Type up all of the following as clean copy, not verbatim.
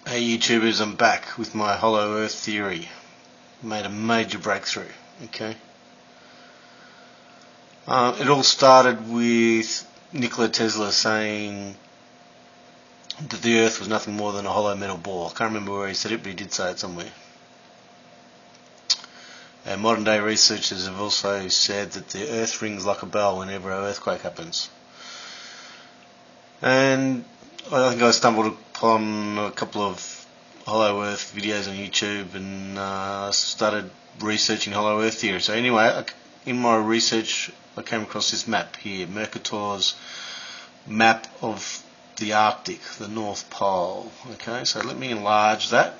Hey YouTubers, I'm back with my hollow earth theory. Made a major breakthrough, okay? It all started with Nikola Tesla saying that the earth was nothing more than a hollow metal ball. I can't remember where he said it, but he did say it somewhere. And modern day researchers have also said that the earth rings like a bell whenever an earthquake happens. And I think I stumbled upon a couple of hollow earth videos on YouTube and started researching hollow earth theory. So anyway, in my research I came across this map here, Mercator's map of the Arctic, the North Pole. Okay, so let me enlarge that.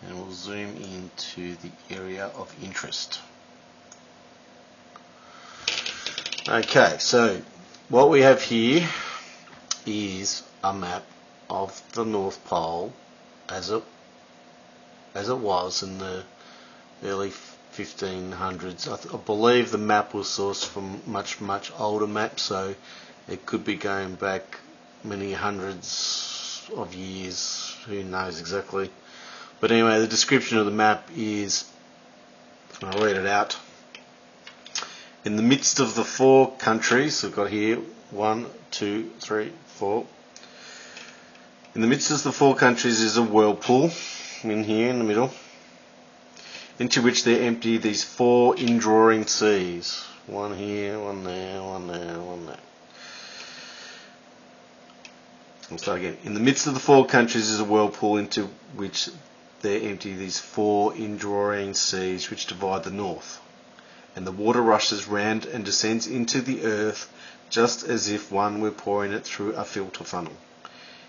And we'll zoom into the area of interest. Okay, so what we have here is a map of the North Pole as it was in the early 1500s. I believe the map was sourced from much older maps, so it could be going back many hundreds of years, who knows exactly. But anyway, the description of the map is, I'll read it out. In the midst of the four countries, we've got here 1, 2, 3, 4. In the midst of the four countries is a whirlpool, in here in the middle, into which they empty these four indrawing seas. One here, one there, one there, one there. I'll start again. In the midst of the four countries is a whirlpool into which they empty these four indrawing seas which divide the north. And the water rushes round and descends into the earth just as if one were pouring it through a filter funnel.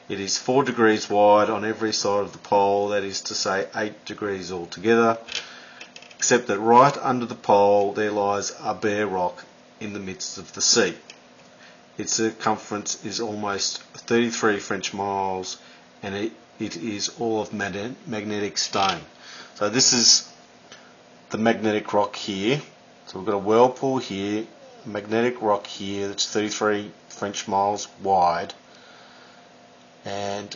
It is 4 degrees wide on every side of the pole, that is to say 8 degrees altogether, except that right under the pole there lies a bare rock in the midst of the sea. Its circumference is almost 33 French miles, and it is all of magnetic stone. So this is the magnetic rock here. So we've got a whirlpool here, a magnetic rock here that's 33 French miles wide, and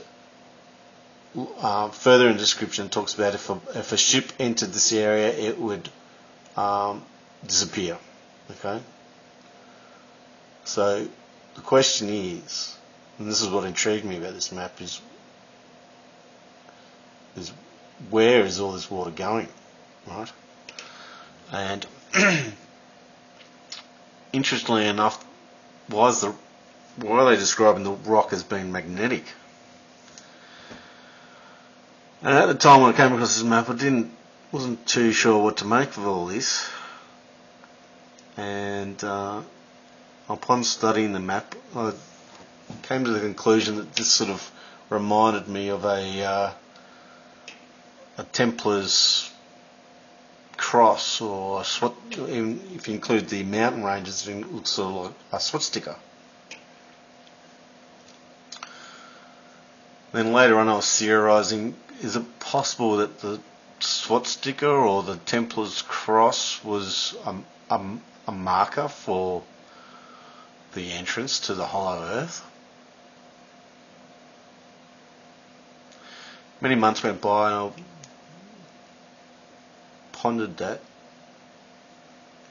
further in the description it talks about if a ship entered this area it would disappear. Okay. So the question is, and this is what intrigued me about this map, is where is all this water going, right? And interestingly enough, why are they describing the rock as being magnetic? And at the time when I came across this map, I wasn't too sure what to make of all this. And upon studying the map, I came to the conclusion that this sort of reminded me of a Templar's cross, or if you include the mountain ranges, it looks sort of like a swastika. Then later on I was theorising, is it possible that the swastika or the Templar's cross was a marker for the entrance to the hollow earth? Many months went by and I pondered that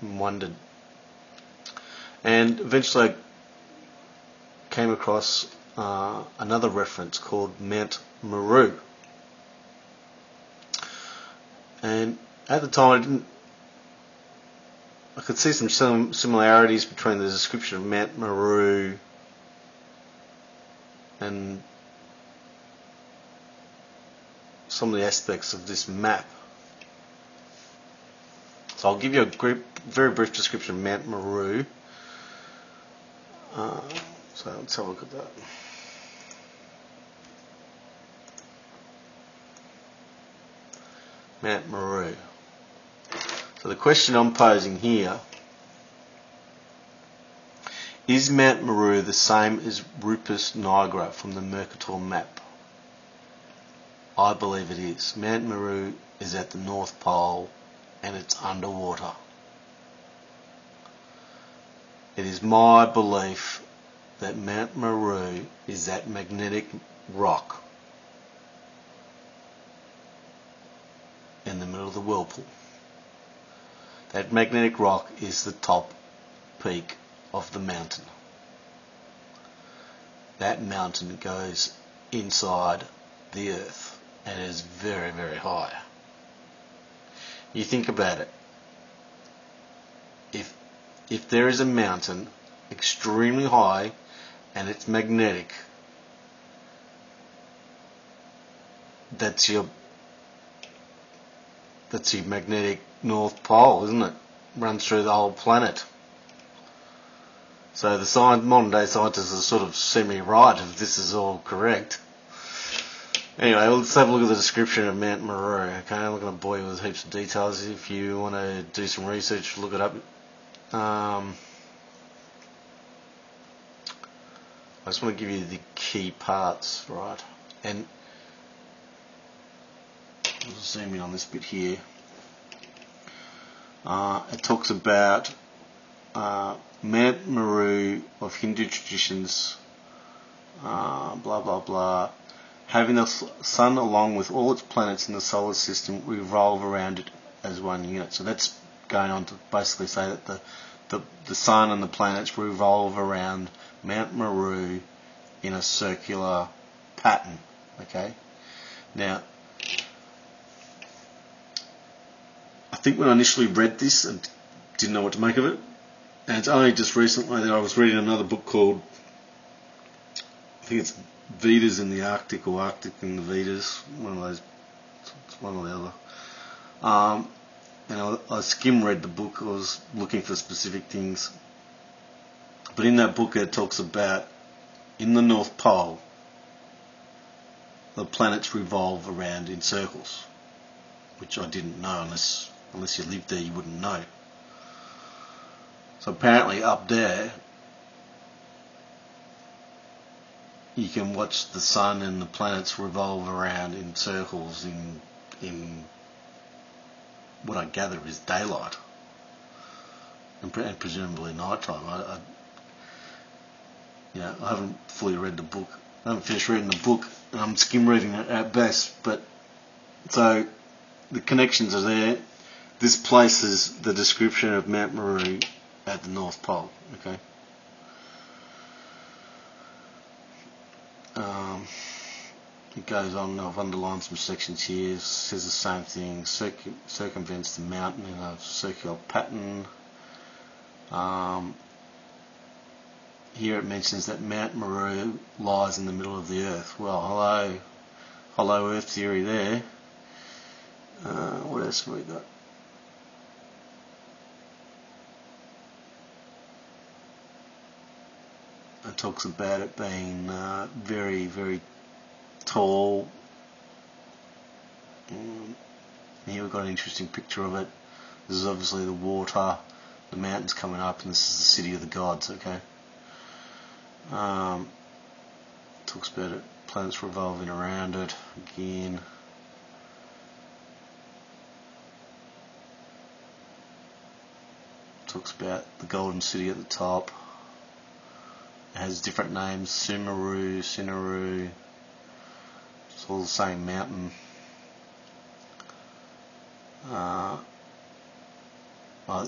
and wondered, and eventually I came across another reference called Mount Meru, and at the time I could see some similarities between the description of Mount Meru and some of the aspects of this map. So I'll give you a very brief description of Mount Meru. So let's have a look at that. Mount Meru. So the question I'm posing here is Mount Meru the same as Rupes Niagara from the Mercator Map? I believe it is. Mount Meru is at the North Pole and it's underwater. It is my belief that Mount Meru is that magnetic rock in the middle of the whirlpool. That magnetic rock is the top peak of the mountain. That mountain goes inside the earth and is very, very high. You think about it. If there is a mountain extremely high and it's magnetic, that's your magnetic North Pole, isn't it? Runs through the whole planet. So the modern day scientists are sort of semi-right if this is all correct. Anyway, let's have a look at the description of Mount Meru. Okay, I'm not going to bore you with heaps of details. If you want to do some research, look it up. I just want to give you the key parts, right? And I'll zoom in on this bit here. It talks about Mount Meru of Hindu traditions, blah blah blah, having the sun along with all its planets in the solar system revolve around it as one unit. So that's going on to basically say that the sun and the planets revolve around Mount Meru in a circular pattern. Okay. Now, I think when I initially read this, I didn't know what to make of it. And it's only just recently that I was reading another book called, I think it's Vedas in the Arctic, or Arctic in the Vedas, one of those, it's one or the other. And I skim read the book. I was looking for specific things. But in that book it talks about, in the North Pole, the planets revolve around in circles, which I didn't know. Unless you lived there, you wouldn't know. So apparently up there, you can watch the sun and the planets revolve around in circles in what I gather is daylight, and presumably night time. I haven't fully read the book. I haven't finished reading the book. I'm skim reading it at best. But so the connections are there. This places the description of Mount Meru at the North Pole. Okay. It goes on. I've underlined some sections here. It says the same thing. Circumvents the mountain in a circular pattern. Here it mentions that Mount Meru lies in the middle of the earth. Well, hello Earth theory there. What else have we got? It talks about it being very, very tall. Here we've got an interesting picture of it. This is obviously the water, the mountains coming up, and this is the city of the gods. Okay. Talks about it, planets revolving around it again. Talks about the golden city at the top. It has different names: Sumeru, Sinaru. It's all the same mountain.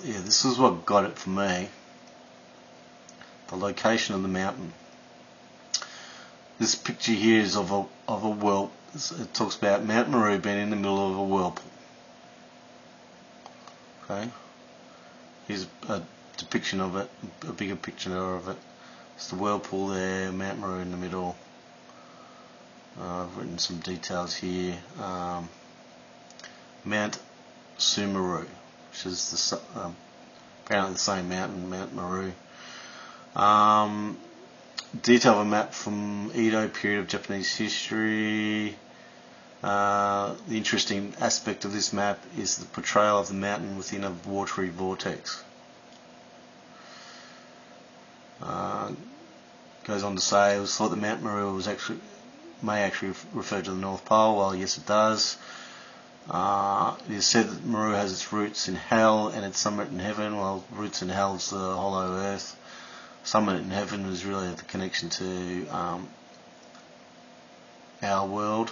Yeah, this is what got it for me. The location of the mountain. This picture here is of a whirlpool. It talks about Mount Meru being in the middle of a whirlpool. Okay. Here's a depiction of it, a bigger picture of it. It's the whirlpool there, Mount Meru in the middle. I've written some details here. Mount Sumeru, which is apparently the same mountain, Mount Meru. Detail of a map from Edo period of Japanese history. The interesting aspect of this map is the portrayal of the mountain within a watery vortex. Goes on to say it was thought that Mount Meru may actually refer to the North Pole. Well, yes, it does. It is said that Meru has its roots in hell and its summit in heaven. Well, roots in hell is the hollow earth. Summit in heaven is really the connection to our world.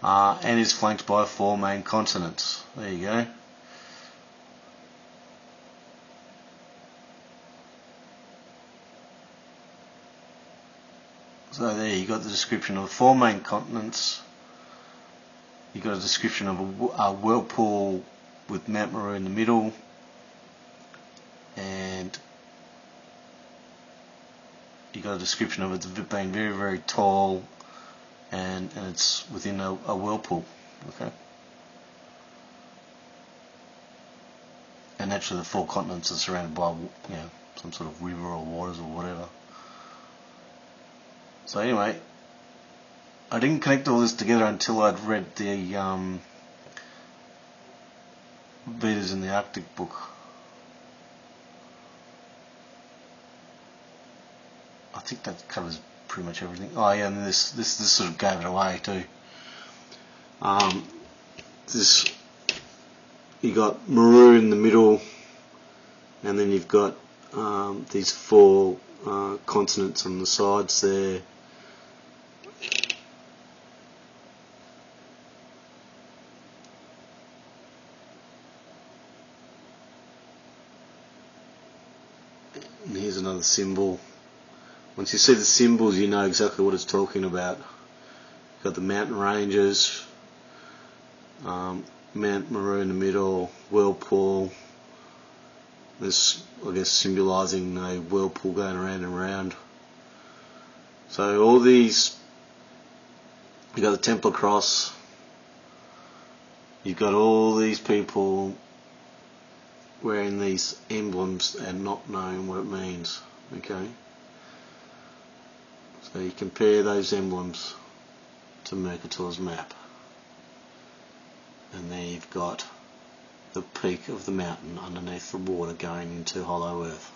And is flanked by 4 main continents. There you go. So there you got the description of the 4 main continents. You got a description of a whirlpool with Mount Meru in the middle, and you got a description of it being very, very tall, and it's within a whirlpool. Okay. And naturally, the 4 continents are surrounded by, some sort of river or waters or whatever. So anyway, I didn't connect all this together until I'd read the Vedas in the Arctic book. I think that covers pretty much everything. Oh yeah, and this sort of gave it away too. You got Meru in the middle, and then you've got these 4 continents on the sides there. And here's another symbol. Once you see the symbols, you know exactly what it's talking about. You've got the mountain ranges, Mount Meru in the middle, whirlpool. This, I guess, symbolising a whirlpool going around and around. So all these, you've got the Templar Cross. You've got all these people wearing these emblems and not knowing what it means. Okay. So you compare those emblems to Mercator's map, and there you've got the peak of the mountain underneath the water going into hollow earth.